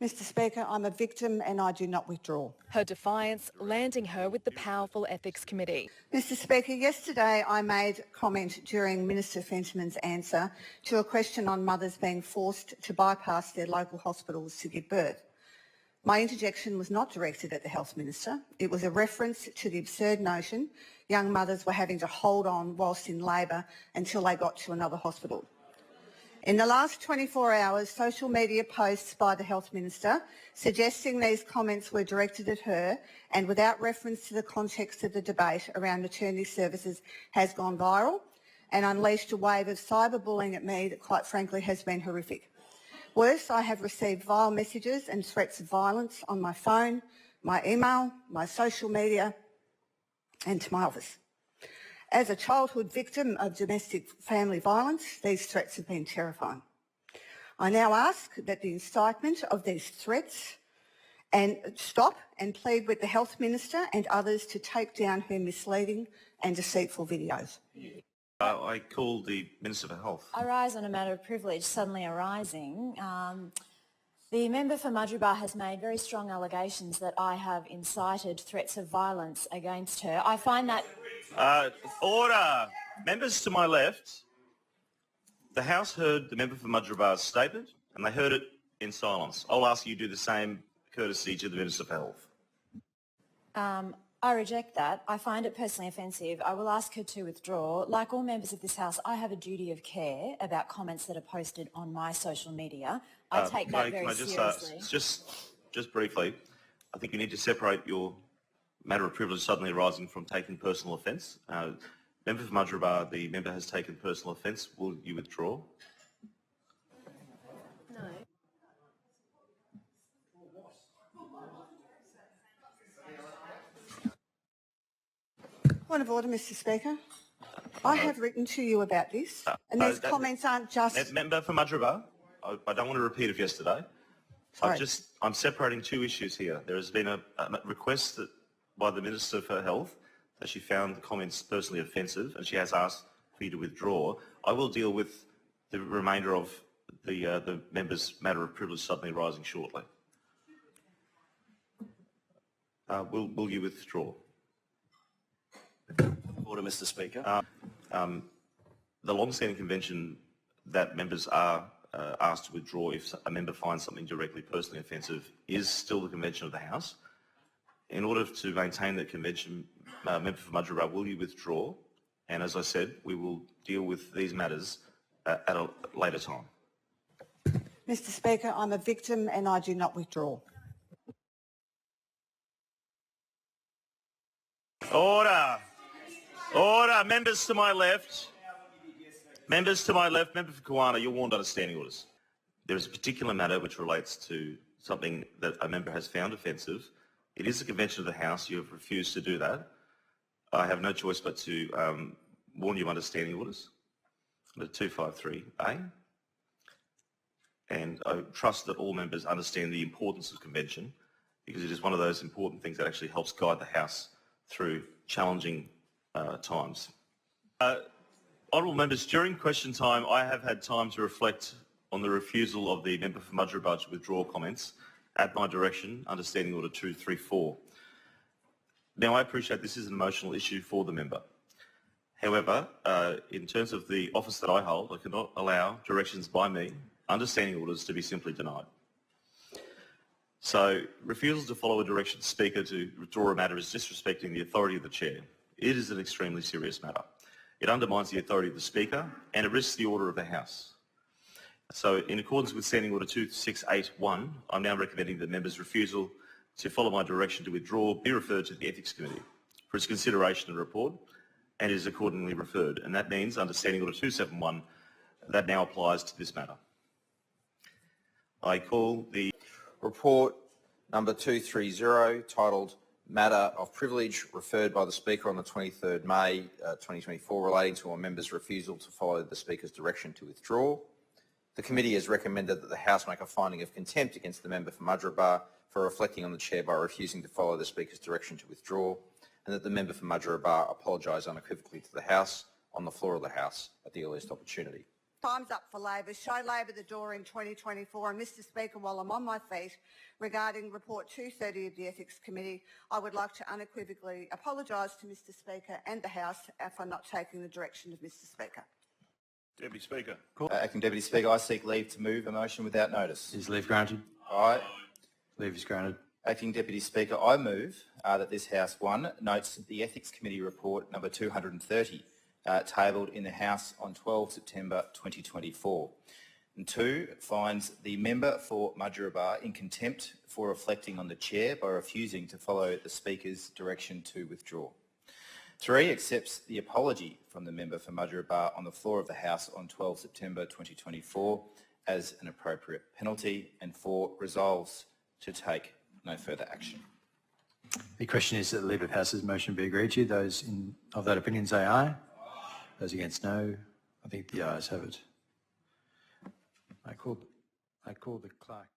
Mr Speaker, I'm a victim and I do not withdraw. Her defiance landing her with the powerful Ethics Committee. Mr Speaker, yesterday I made comment during Minister Fentiman's answer to a question on mothers being forced to bypass their local hospitals to give birth. My interjection was not directed at the Health Minister. It was a reference to the absurd notion young mothers were having to hold on whilst in labour until they got to another hospital. In the last 24 hours, social media posts by the Health Minister suggesting these comments were directed at her and without reference to the context of the debate around maternity services has gone viral and unleashed a wave of cyberbullying at me that quite frankly has been horrific. Worse, I have received vile messages and threats of violence on my phone, my email, my social media and to my office. As a childhood victim of domestic family violence, these threats have been terrifying. I now ask that the incitement of these threats and stop and plead with the Health Minister and others to take down her misleading and deceitful videos. I call the Minister for Health. I rise on a matter of privilege suddenly arising. The member for Mudgeeraba has made very strong allegations that I have incited threats of violence against her. I find that... Order! Members to my left, the House heard the member for Mudgeeraba's statement and they heard it in silence. I'll ask you to do the same courtesy to the Minister for Health. I reject that. I find it personally offensive. I will ask her to withdraw. Like all members of this House, I have a duty of care about comments that are posted on my social media. I take that very seriously. Just briefly, I think you need to separate your matter of privilege suddenly arising from taking personal offence. Member for Mudgeeraba, the member has taken personal offence. Will you withdraw? No. Point of order, Mr Speaker. I have written to you about this and these comments aren't just... Member for Mudgeeraba, I don't want to repeat of yesterday. Sorry. I'm separating two issues here. There has been a request by the Minister for Health that she found the comments personally offensive and she has asked for you to withdraw. I will deal with the remainder of the member's matter of privilege suddenly rising shortly. Will you withdraw? Order, Mr Speaker. The long-standing convention that members are asked to withdraw if a member finds something directly personally offensive is still the convention of the House. In order to maintain that convention, member for Mudgeeraba, will you withdraw? And as I said, we will deal with these matters at a later time. Mr Speaker, I'm a victim and I do not withdraw. Order! Order! Members to my left. Members to my left. Member for Kawana, you're warned under standing orders. There is a particular matter which relates to something that a member has found offensive. It is the convention of the House. You have refused to do that. I have no choice but to warn you under standing orders, under 253A. And I trust that all members understand the importance of convention because it is one of those important things that actually helps guide the House through challenging times. Honourable members, during question time, I have had time to reflect on the refusal of the member for Mudgeeraba to withdraw comments at my direction under Standing Order 234. Now, I appreciate this is an emotional issue for the member. However, in terms of the office that I hold, I cannot allow directions by me under standing orders to be simply denied. So, refusal to follow a direction Speaker to withdraw a matter is disrespecting the authority of the Chair. It is an extremely serious matter. It undermines the authority of the Speaker and it risks the order of the House. So, in accordance with Standing Order 2681, I'm now recommending that members' refusal to follow my direction to withdraw be referred to the Ethics Committee for its consideration and report, and is accordingly referred. And that means, under Standing Order 271, that now applies to this matter. I call the report number 230, titled Matter of Privilege, referred by the Speaker on the 23rd May 2024, relating to a member's refusal to follow the Speaker's direction to withdraw. The committee has recommended that the House make a finding of contempt against the member for Mudgeeraba for reflecting on the Chair by refusing to follow the Speaker's direction to withdraw, and that the member for Mudgeeraba apologise unequivocally to the House on the floor of the House at the earliest opportunity. Time's up for Labor. Show Labor the door in 2024. And Mr Speaker, while I'm on my feet, regarding Report 230 of the Ethics Committee, I would like to unequivocally apologise to Mr Speaker and the House for not taking the direction of Mr Speaker. Deputy Speaker. Acting Deputy Speaker, I seek leave to move a motion without notice. Is leave granted? Aye. Leave is granted. Acting Deputy Speaker, I move that this House, 1, notes the Ethics Committee report number 230, tabled in the House on 12 September 2024. And 2, finds the member for Mudgeeraba in contempt for reflecting on the chair by refusing to follow the Speaker's direction to withdraw. 3, accepts the apology from the member for Mudgeeraba on the floor of the House on 12 September 2024 as an appropriate penalty. And 4, resolves to take no further action. The question is that the Leader of House's motion be agreed to. Those of that opinion say aye. Those against no. I think the ayes have it. I call the clerk.